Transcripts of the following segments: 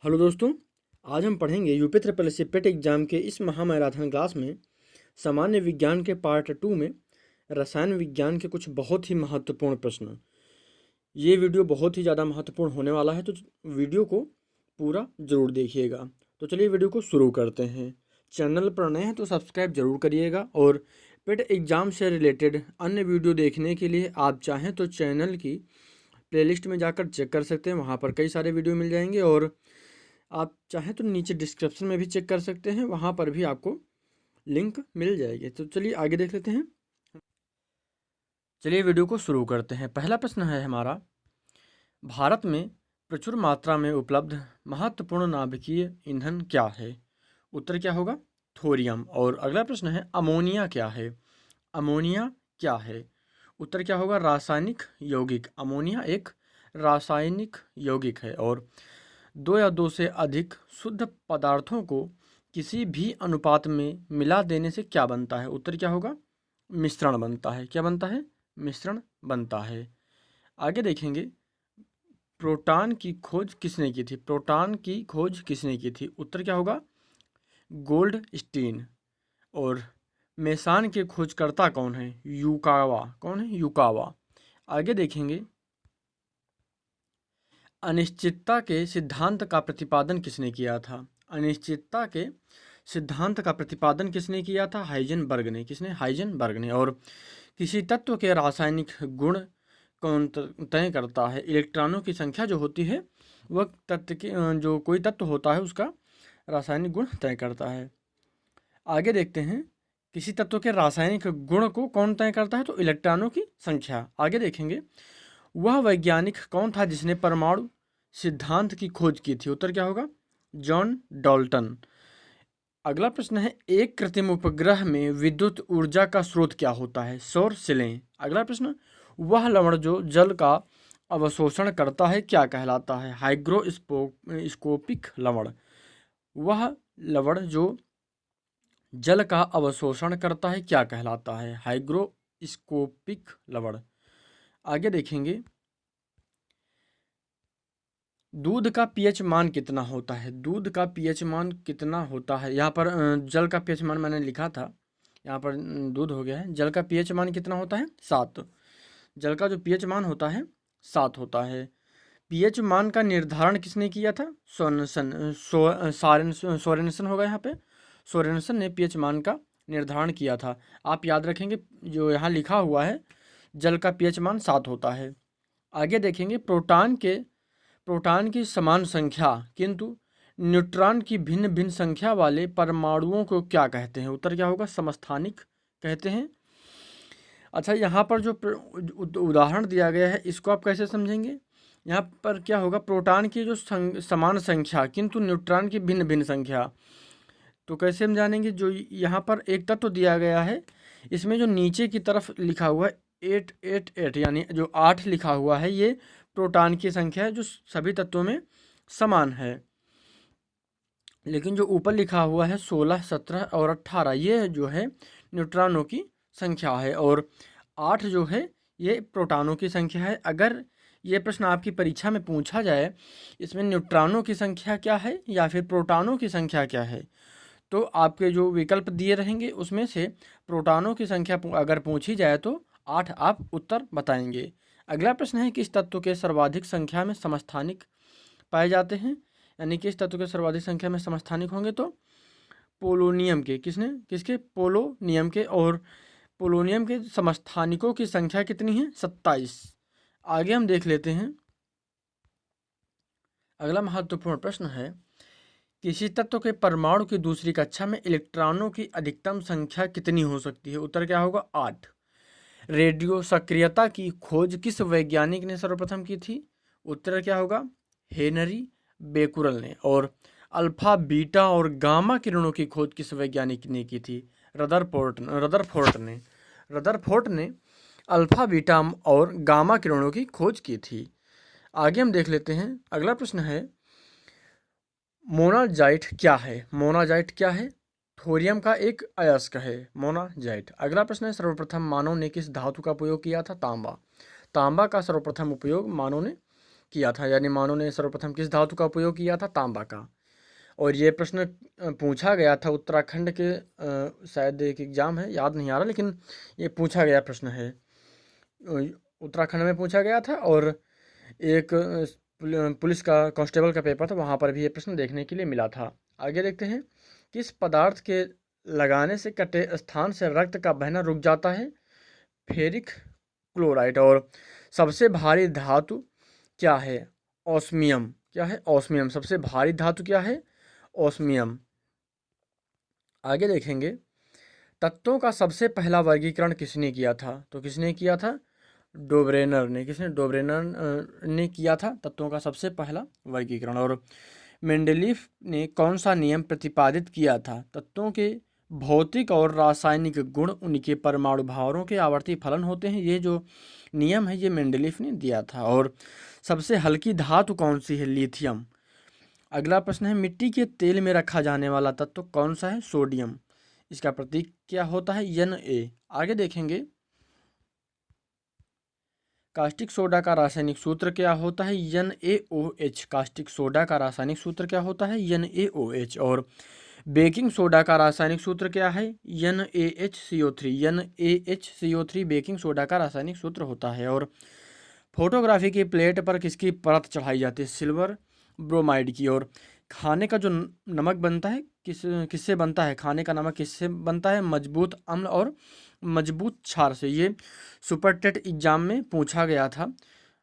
Hello दोस्तों, आज हम पढ़ेंगे UP triple S C PET exam के इस महामैराथन क्लास में सामान्य विज्ञान के पार्ट 2 में रसायन विज्ञान के कुछ बहुत ही महत्वपूर्ण प्रश्न। ये वीडियो बहुत ही ज़्यादा महत्वपूर्ण होने वाला है, तो वीडियो को पूरा ज़रूर देखिएगा। तो चलिए वीडियो को शुरू करते हैं। चैनल पर नए हैं तो सब्सक्राइब जरूर करिएगा और पेट एग्जाम से रिलेटेड अन्य वीडियो देखने के लिए आप चाहें तो चैनल की प्लेलिस्ट में जाकर चेक कर सकते हैं। वहाँ पर कई सारे वीडियो मिल जाएंगे और आप चाहें तो नीचे डिस्क्रिप्शन में भी चेक कर सकते हैं, वहाँ पर भी आपको लिंक मिल जाएगी। तो चलिए आगे देख लेते हैं। चलिए वीडियो को शुरू करते हैं। पहला प्रश्न है हमारा, भारत में प्रचुर मात्रा में उपलब्ध महत्वपूर्ण नाभिकीय ईंधन क्या है? उत्तर क्या होगा? थोरियम। और अगला प्रश्न है, अमोनिया क्या है? अमोनिया क्या है? उत्तर क्या होगा? रासायनिक यौगिक। अमोनिया एक रासायनिक यौगिक है। और दो या दो से अधिक शुद्ध पदार्थों को किसी भी अनुपात में मिला देने से क्या बनता है? उत्तर क्या होगा? मिश्रण बनता है। क्या बनता है? मिश्रण बनता है। आगे देखेंगे, प्रोटॉन की खोज किसने की थी? प्रोटॉन की खोज किसने की थी? उत्तर क्या होगा? गोल्डस्टीन। और मेसान के खोजकर्ता कौन है? युकावा। कौन है? युकावा। आगे देखेंगे, अनिश्चितता के सिद्धांत का प्रतिपादन किसने किया था? अनिश्चितता के सिद्धांत का प्रतिपादन किसने किया था? हाइजेनबर्ग ने। किसने? हाइजेनबर्ग ने। और किसी तत्व के रासायनिक गुण कौन तय करता है? इलेक्ट्रॉनों की संख्या जो होती है वह तत्व के जो कोई तत्व होता है उसका रासायनिक गुण तय करता है। आगे देखते हैं, किसी तत्व के रासायनिक गुण को कौन तय करता है? तो इलेक्ट्रॉनों की संख्या। आगे देखेंगे, वह वैज्ञानिक कौन था जिसने परमाणु सिद्धांत की खोज की थी? उत्तर क्या होगा? John Dalton. अगला प्रश्न है, एक कृत्रिम उपग्रह में विद्युत ऊर्जा का स्रोत क्या होता है? सौर सेलें। अगला प्रश्न, वह लवण जो जल का अवशोषण करता है क्या कहलाता है? हाइग्रोस्कोपिक लवण। वह लवण जो जल का अवशोषण करता है क्या कहलाता है? हाइग्रोस्कोपिक लवण। आगे देखेंगे, दूध का पीएच मान कितना होता है? दूध का पीएच मान कितना होता है? यहाँ पर जल का पीएच मान मैंने लिखा था, यहाँ पर दूध हो गया है। जल का पीएच मान कितना होता है? 7। जल का जो पीएच मान होता है 7 होता है। पीएच मान का निर्धारण किसने किया था? सोरेनसन होगा यहाँ पे। सोरेनसन ने पीएच मान का निर्धारण किया था। आप याद रखेंगे, जो यहाँ लिखा हुआ है जल का पीएच मान 7 होता है। आगे देखेंगे, प्रोटॉन की समान संख्या किंतु न्यूट्रॉन की भिन्न भिन्न संख्या वाले परमाणुओं को क्या कहते हैं? उत्तर क्या होगा? समस्थानिक कहते हैं। अच्छा, यहाँ पर जो उदाहरण दिया गया है इसको आप कैसे समझेंगे? यहाँ पर क्या होगा? प्रोटॉन की जो समान संख्या किंतु न्यूट्रॉन की भिन्न भिन्न संख्या, तो कैसे हम जानेंगे? जो यहाँ पर एक तत्व दिया गया है, इसमें जो नीचे की तरफ लिखा हुआ है 888 यानी जो 8 लिखा हुआ है, ये प्रोटॉन की संख्या है जो सभी तत्वों में समान है। लेकिन जो ऊपर लिखा हुआ है 16, 17 और 18, ये जो है न्यूट्रॉनों की संख्या है। और 8 जो है ये प्रोटॉनों की संख्या है। अगर ये प्रश्न आपकी परीक्षा में पूछा जाए, इसमें न्यूट्रॉनों की संख्या क्या है या फिर प्रोटॉनों की संख्या क्या है, तो आपके जो विकल्प दिए रहेंगे उसमें से प्रोटॉनों की संख्या अगर पूछी जाए तो 8 आप उत्तर बताएंगे। अगला प्रश्न है, किस तत्व के सर्वाधिक संख्या में समस्थानिक पाए जाते हैं? यानी किस तत्व के सर्वाधिक संख्या में समस्थानिक होंगे? तो पोलोनियम के। किसके? पोलोनियम के। और पोलोनियम के समस्थानिकों की संख्या कितनी है? 27। आगे हम देख लेते हैं, अगला महत्वपूर्ण प्रश्न है, किसी तत्व के परमाणु की दूसरी कक्षा में इलेक्ट्रॉनों की अधिकतम संख्या कितनी हो सकती है? उत्तर क्या होगा? 8। रेडियो सक्रियता की खोज किस वैज्ञानिक ने सर्वप्रथम की थी? उत्तर क्या होगा? हेनरी बेकुरल ने। और अल्फा, बीटा और गामा किरणों की खोज किस वैज्ञानिक ने की थी? रदरफोर्ड ने अल्फा, बीटा और गामा किरणों की खोज की थी। आगे हम देख लेते हैं, अगला प्रश्न है, मोनाजाइट क्या है? मोनाजाइट क्या है? थोरियम का एक अयस्क है मोनाजाइट। अगला प्रश्न है, सर्वप्रथम मानव ने किस धातु का उपयोग किया था? तांबा। तांबा का सर्वप्रथम उपयोग मानव ने किया था, यानी मानव ने सर्वप्रथम किस धातु का उपयोग किया था? तांबा का। और ये प्रश्न पूछा गया था उत्तराखंड के शायद एक एग्ज़ाम है, याद नहीं आ रहा, लेकिन ये पूछा गया प्रश्न है, उत्तराखंड में पूछा गया था। और एक पुलिस का कांस्टेबल का पेपर था, वहाँ पर भी ये प्रश्न देखने के लिए मिला था। आगे देखते हैं, किस पदार्थ के लगाने से कटे स्थान से रक्त का बहना रुक जाता है? Ferric chloride. और सबसे भारी धातु क्या है? ऑस्मियम। क्या है? ऑस्मियम। सबसे भारी धातु क्या है? ऑस्मियम। आगे देखेंगे, तत्वों का सबसे पहला वर्गीकरण किसने किया था? तो किसने किया था? डोब्रेनर ने। किसने? डोब्रेनर ने किया था तत्वों का सबसे पहला वर्गीकरण। और मेंडेलीफ ने कौन सा नियम प्रतिपादित किया था? तत्वों के भौतिक और रासायनिक गुण उनके परमाणु भारों के आवर्ती फलन होते हैं। ये जो नियम है ये मेंडेलीफ ने दिया था। और सबसे हल्की धातु कौन सी है? लिथियम। अगला प्रश्न है, मिट्टी के तेल में रखा जाने वाला तत्व कौन सा है? सोडियम। इसका प्रतीक क्या होता है? Na। आगे देखेंगे, कास्टिक सोडा का रासायनिक सूत्र क्या होता है? NaOH। कास्टिक सोडा का रासायनिक सूत्र क्या होता है? NaOH। और बेकिंग सोडा का रासायनिक सूत्र क्या है? NaHCO3। NaHCO3 बेकिंग सोडा का रासायनिक सूत्र होता है। और फोटोग्राफी की प्लेट पर किसकी परत चढ़ाई जाती है? सिल्वर ब्रोमाइड की। और खाने का जो नमक बनता है किससे बनता है? खाने का नमक किससे बनता है? मजबूत अम्ल और मजबूत क्षार से। ये सुपर टेट एग्जाम में पूछा गया था,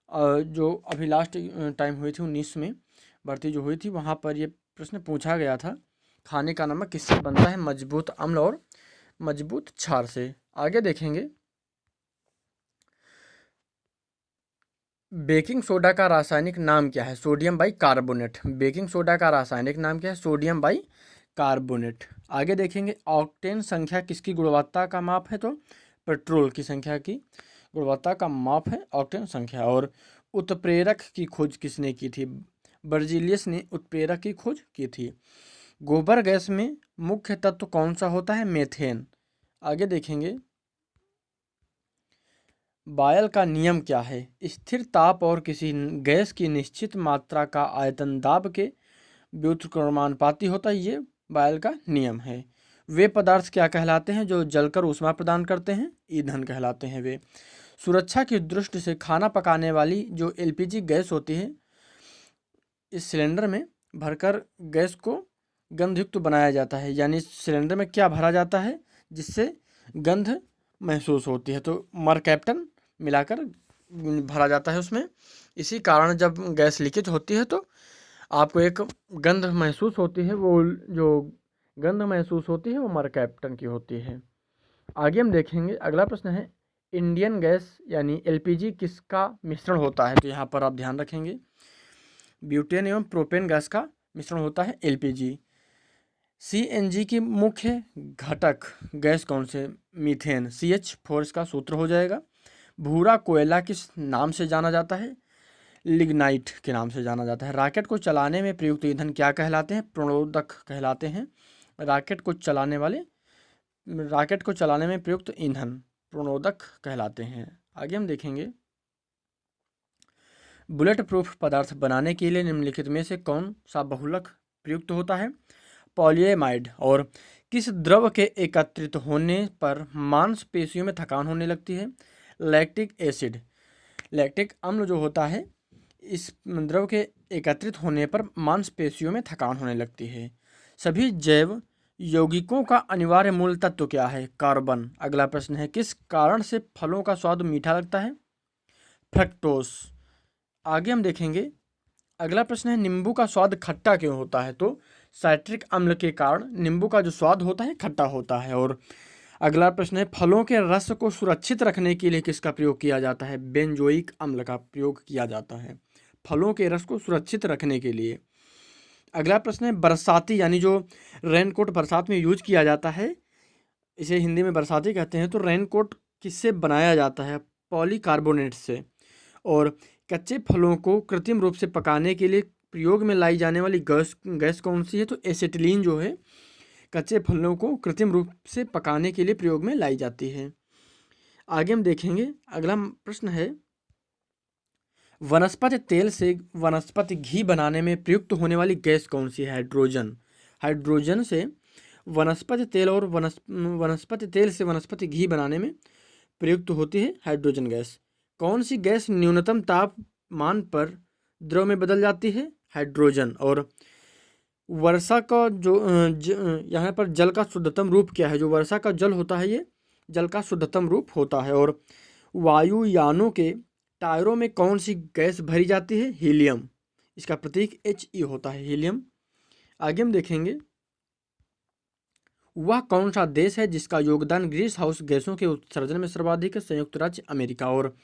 जो अभी लास्ट टाइम हुई थी 19 में भर्ती जो हुई थी, वहाँ पर ये प्रश्न पूछा गया था, खाने का नमक किससे बनता है? मजबूत अम्ल और मजबूत क्षार से। आगे देखेंगे, बेकिंग सोडा का रासायनिक नाम क्या है? Sodium by carbonate. Baking soda का रासायनिक नाम क्या है? Sodium by carbonate. आगे देखेंगे, ऑक्टेन संख्या किसकी गुणवत्ता का माप है? तो पेट्रोल की संख्या की गुणवत्ता का माप है ऑक्टेन संख्या। और उत्प्रेरक की खोज किसने की थी? बर्जीलियस ने उत्प्रेरक की खोज की थी। गोबर गैस में मुख्य तत्व कौन सा होता है? मीथेन। आगे देखेंगे, बायल का नियम क्या है? स्थिर ताप और किसी गैस की निश्चित मात्रा का आयतन दाब के व्युत्क्रमानुपाती होता है, ये बायल का नियम है। वे पदार्थ क्या कहलाते हैं जो जलकर ऊष्मा प्रदान करते हैं? ईंधन कहलाते हैं वे। सुरक्षा की दृष्टि से खाना पकाने वाली जो LPG गैस होती है, इस सिलेंडर में भरकर गैस को गंधयुक्त बनाया जाता है, यानी सिलेंडर में क्या भरा जाता है जिससे गंध महसूस होती है? तो मरकैप्टन मिलाकर भरा जाता है उसमें। इसी कारण जब गैस लीकेज होती है तो आपको एक गंध महसूस होती है, वो जो गंध महसूस होती है वो मरकैप्टन की होती है। आगे हम देखेंगे, अगला प्रश्न है, इंडियन गैस यानी LPG किसका मिश्रण होता है? तो यहाँ पर आप ध्यान रखेंगे, ब्यूटेन एवं प्रोपेन गैस का मिश्रण होता है LPG। CNG की मुख्य घटक गैस कौन से? मीथेन। CH4 इसका सूत्र हो जाएगा। भूरा कोयला किस नाम से जाना जाता है? लिग्नाइट के नाम से जाना जाता है। रॉकेट को चलाने में प्रयुक्त ईंधन क्या कहलाते हैं? प्रणोदक कहलाते हैं। रॉकेट को चलाने में प्रयुक्त ईंधन प्रणोदक कहलाते हैं। आगे हम देखेंगे, बुलेट प्रूफ पदार्थ बनाने के लिए निम्नलिखित में से कौन सा बहुलक प्रयुक्त होता है? पॉलीएमाइड। और किस द्रव के एकत्रित होने पर मांसपेशियों में थकान होने लगती है? Lactic acid. लैक्टिक अम्ल जो होता है, इस द्रव के एकत्रित होने पर मांसपेशियों में थकान होने लगती है। सभी जैव यौगिकों का अनिवार्य मूल तत्व क्या है? कार्बन। अगला प्रश्न है, किस कारण से फलों का स्वाद मीठा लगता है? फ्रक्टोज। आगे हम देखेंगे, अगला प्रश्न है, नींबू का स्वाद खट्टा क्यों होता है? तो साइट्रिक अम्ल के कारण नींबू का जो स्वाद होता है खट्टा होता है। और अगला प्रश्न है, फलों के रस को सुरक्षित रखने के लिए किसका प्रयोग किया जाता है? बेंजोइक अम्ल का प्रयोग किया जाता है फलों के रस को सुरक्षित रखने के लिए। अगला प्रश्न है, बरसाती यानी जो रेनकोट बरसात में यूज किया जाता है, इसे हिंदी में बरसाती कहते हैं, तो रेनकोट किससे बनाया जाता है? पॉलीकार्बोनेट से। और कच्चे फलों को कृत्रिम रूप से पकाने के लिए प्रयोग में लाई जाने वाली गैस कौन सी है? तो एसिटिलीन जो है कच्चे फलों को कृत्रिम रूप से पकाने के लिए प्रयोग में लाई जाती है। आगे हम देखेंगे, अगला प्रश्न है, वनस्पति तेल से वनस्पति घी बनाने में प्रयुक्त होने वाली गैस कौन सी है? हाइड्रोजन। हाइड्रोजन से वनस्पति तेल और वनस्पति तेल से वनस्पति घी बनाने में प्रयुक्त होती है हाइड्रोजन गैस। कौन सी गैस न्यूनतम तापमान पर द्रव में बदल जाती है? हाइड्रोजन। और वर्षा का जो यहाँ पर जल का शुद्धतम रूप क्या है? जो वर्षा का जल होता है ये जल का शुद्धतम रूप होता है। और वायुयानों के टायरों में कौन सी गैस भरी जाती है? हीलियम। इसका प्रतीक He होता है, हीलियम। आगे हम देखेंगे, वह कौन सा देश है जिसका योगदान ग्रीस हाउस गैसों के उत्सर्जन में सर्वाधिक है? संयुक्त राज्य अमेरिका। और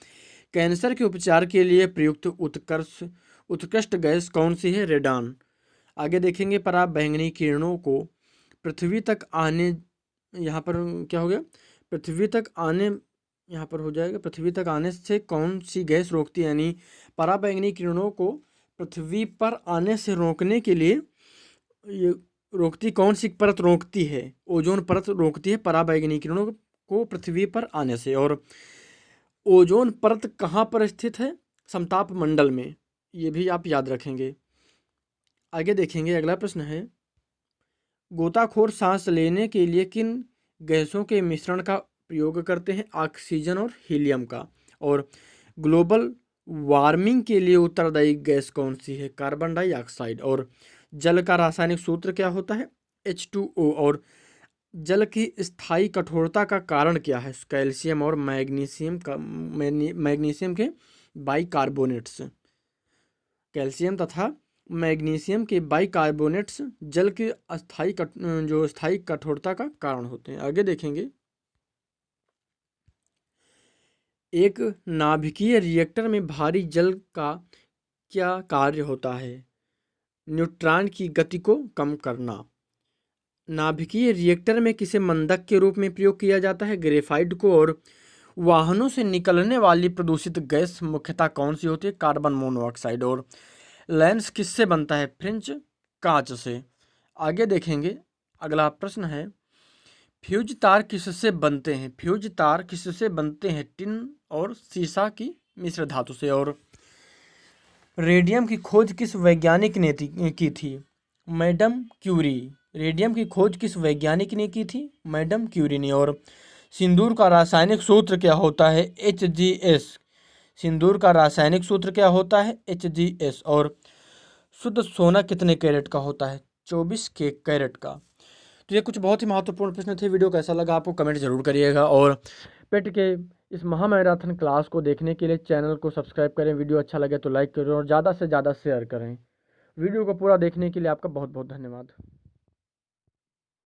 कैंसर के उपचार के लिए प्रयुक्त उत्कृष्ट गैस कौन सी है? रेडान। आगे देखेंगे, पराबैंगनी किरणों को पृथ्वी तक आने, यहाँ पर क्या हो गया, पृथ्वी तक आने, यहाँ पर हो जाएगा पृथ्वी तक आने से कौन सी गैस रोकती है? यानी पराबैंगनी किरणों को पृथ्वी पर आने से रोकने के लिए ये रोकती कौन सी परत रोकती है? ओजोन परत रोकती है पराबैंगनी किरणों को पृथ्वी पर आने से। और ओजोन परत कहाँ पर स्थित है? समताप मंडल में। ये भी आप याद रखेंगे। आगे देखेंगे, अगला प्रश्न है, गोताखोर सांस लेने के लिए किन गैसों के मिश्रण का प्रयोग करते हैं? ऑक्सीजन और हीलियम का। और ग्लोबल वार्मिंग के लिए उत्तरदायी गैस कौन सी है? Carbon dioxide. और जल का रासायनिक सूत्र क्या होता है? H2O। और जल की स्थायी कठोरता का कारण क्या है? कैल्शियम और मैग्नीशियम के बाइकार्बोनेट्स। कैल्शियम तथा मैग्नीशियम के बाइकार्बोनेट्स जल की स्थायी कठोरता का कारण होते हैं। आगे देखेंगे, एक नाभिकीय रिएक्टर में भारी जल का क्या कार्य होता है? न्यूट्रॉन की गति को कम करना। नाभिकीय रिएक्टर में किसे मंदक के रूप में प्रयोग किया जाता है? ग्रेफाइट को। और वाहनों से निकलने वाली प्रदूषित गैस मुख्यतः कौन सी होती है? Carbon monoxide. और लेंस किससे बनता है? फ्रेंच कांच से। आगे देखेंगे, अगला प्रश्न है, फ्यूज तार किससे बनते हैं? फ्यूज तार किससे बनते हैं? टिन और सीसा की मिश्र धातु से। और रेडियम की खोज किस वैज्ञानिक ने की थी? Madam Curie. रेडियम की खोज किस वैज्ञानिक ने की थी? मैडम क्यूरी ने। और सिंदूर का रासायनिक सूत्र क्या होता है? HGS। सिंदूर का रासायनिक सूत्र क्या होता है? HGS। और शुद्ध सोना कितने कैरेट का होता है? 24 कैरेट का। तो ये कुछ बहुत ही महत्वपूर्ण प्रश्न थे। वीडियो कैसा लगा आपको कमेंट जरूर करिएगा। और पेट के इस महामैराथन क्लास को देखने के लिए चैनल को सब्सक्राइब करें। वीडियो अच्छा लगे तो लाइक करें और ज़्यादा से ज़्यादा शेयर करें। वीडियो को पूरा देखने के लिए आपका बहुत बहुत धन्यवाद।